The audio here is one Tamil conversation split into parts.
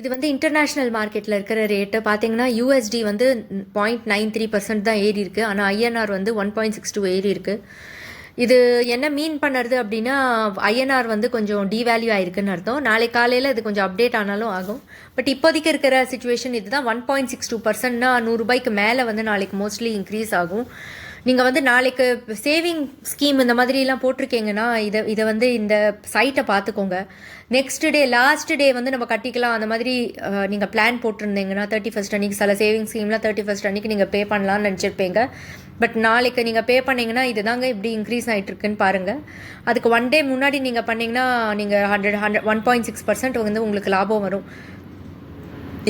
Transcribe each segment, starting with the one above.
இது வந்து இன்டர்நேஷ்னல் மார்க்கெட்டில் இருக்கிற ரேட்டு பார்த்தீங்கன்னா யூஎஸ்டி வந்து 0.93% தான் ஏறி இருக்குது. ஆனால் ஐஎன்ஆர் வந்து 1.62 ஏறி இருக்குது. இது என்ன மீன் பண்ணுறது அப்படின்னா ஐஎன்ஆர் வந்து கொஞ்சம் டிவேல்யூ ஆயிருக்குன்னு அர்த்தம். நாளைக்கு காலையில் இது கொஞ்சம் அப்டேட் ஆனாலும் ஆகும். பட் இப்போதைக்கு இருக்கிற சுச்சுவேஷன் இதுதான். 1.62%னா ₹100 மேலே வந்து நாளைக்கு மோஸ்ட்லி இன்க்ரீஸ் ஆகும். நீங்கள் வந்து நாளைக்கு சேவிங் ஸ்கீம் இந்த மாதிரிலாம் போட்டிருக்கீங்கன்னா இதை வந்து இந்த சைட்டை பார்த்துக்கோங்க. நெக்ஸ்ட் டே லாஸ்ட் டே வந்து நம்ம கட்டிக்கலாம் அந்த மாதிரி நீங்கள் பிளான் போட்டிருந்தீங்கன்னா 31st அன்றைக்கி சில சேவிங் ஸ்கீம்லாம் 31st அன்றைக்கி நீங்கள் பே பண்ணலான்னு நினச்சிருப்பீங்க. பட் நாளைக்கு நீங்கள் பே பண்ணிங்கன்னா இது தாங்க இப்படி இன்க்ரீஸ் ஆகிட்டுருக்குன்னு பாருங்கள். அதுக்கு 1 டே முன்னாடி நீங்கள் பண்ணிங்கன்னா நீங்கள் 1.6% வந்து உங்களுக்கு லாபம் வரும்.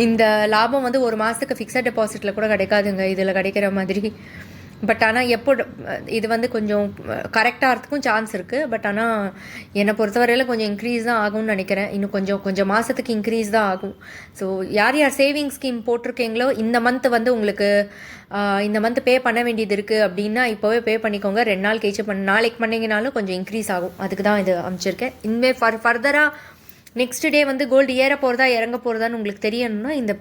இந்த லாபம் வந்து ஒரு மாதத்துக்கு ஃபிக்ஸட் டெபாசிட்டில் கூட கிடைக்காதுங்க இதில் கிடைக்கிற மாதிரி. பட் ஆனால் எப்போ இது வந்து கொஞ்சம் கரெக்டாகிறதுக்கும் சான்ஸ் இருக்குது. பட் ஆனால் என்னை பொறுத்தவரையில் கொஞ்சம் இன்க்ரீஸ் தான் ஆகும்னு நினைக்கிறேன். இன்னும் கொஞ்சம் மாதத்துக்கு இன்க்ரீஸ் தான் ஆகும். ஸோ யார் சேவிங் ஸ்கீம் போட்டிருக்கீங்களோ இந்த மந்த் வந்து உங்களுக்கு இந்த மந்த் பே பண்ண வேண்டியது இருக்குது அப்படின்னா இப்போவே பே பண்ணிக்கோங்க. 2 நாள் கழிச்சு நாளைக்கு பண்ணிங்கனாலும் கொஞ்சம் இன்க்ரீஸ் ஆகும். அதுக்கு தான் இது அமைச்சிருக்கேன். இனிமேல் ஃபர்தராக நெக்ஸ்ட் டே வந்து கோல்டு ஏற போகிறதா இறங்க போகிறதான்னு உங்களுக்கு தெரியணும்னா இந்த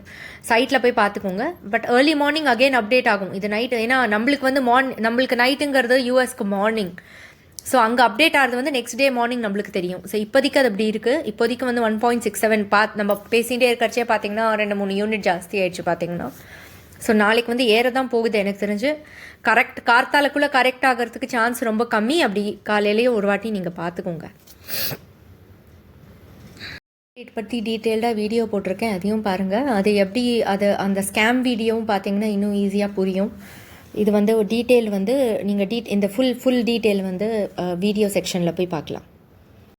சைட்டில் போய் பார்த்துக்கோங்க. But early morning again update ஆகும். இது நைட்டு, ஏன்னா நம்மளுக்கு வந்து நம்மளுக்கு நைட்டுங்கிறது யூஎஸ்க்கு மார்னிங். ஸோ அங்கே அப்டேட் ஆகிறது வந்து நெக்ஸ்ட் டே மார்னிங் நம்மளுக்கு தெரியும். ஸோ இப்போதைக்கு அது அப்படி இருக்குது. இப்போதைக்கு வந்து 1.67 நம்ம பேசிகிட்டே இருக்கிறச்சே பார்த்தீங்கன்னா 2-3 யூனிட் ஜாஸ்தி ஆயிடுச்சு பார்த்தீங்கன்னா. ஸோ நாளைக்கு வந்து ஏற தான் போகுது எனக்கு தெரிஞ்சு. கார்த்தாலக்குள்ளே கரெக்ட் ஆகிறதுக்கு சான்ஸ் ரொம்ப கம்மி. அப்படி காலையிலேயே ஒரு வாட்டி நீங்கள் பார்த்துக்கோங்க. பற்றி டீட்டெயில்டாக வீடியோ போட்டிருக்கேன், அதையும் பாருங்கள். அது எப்படி அந்த ஸ்கேம் வீடியோவும் பார்த்தீங்கன்னா இன்னும் ஈஸியாக புரியும். இது வந்து டீட்டெயில் வந்து நீங்கள் இந்த ஃபுல் டீட்டெயில் வந்து வீடியோ செக்ஷனில் போய் பார்க்கலாம்.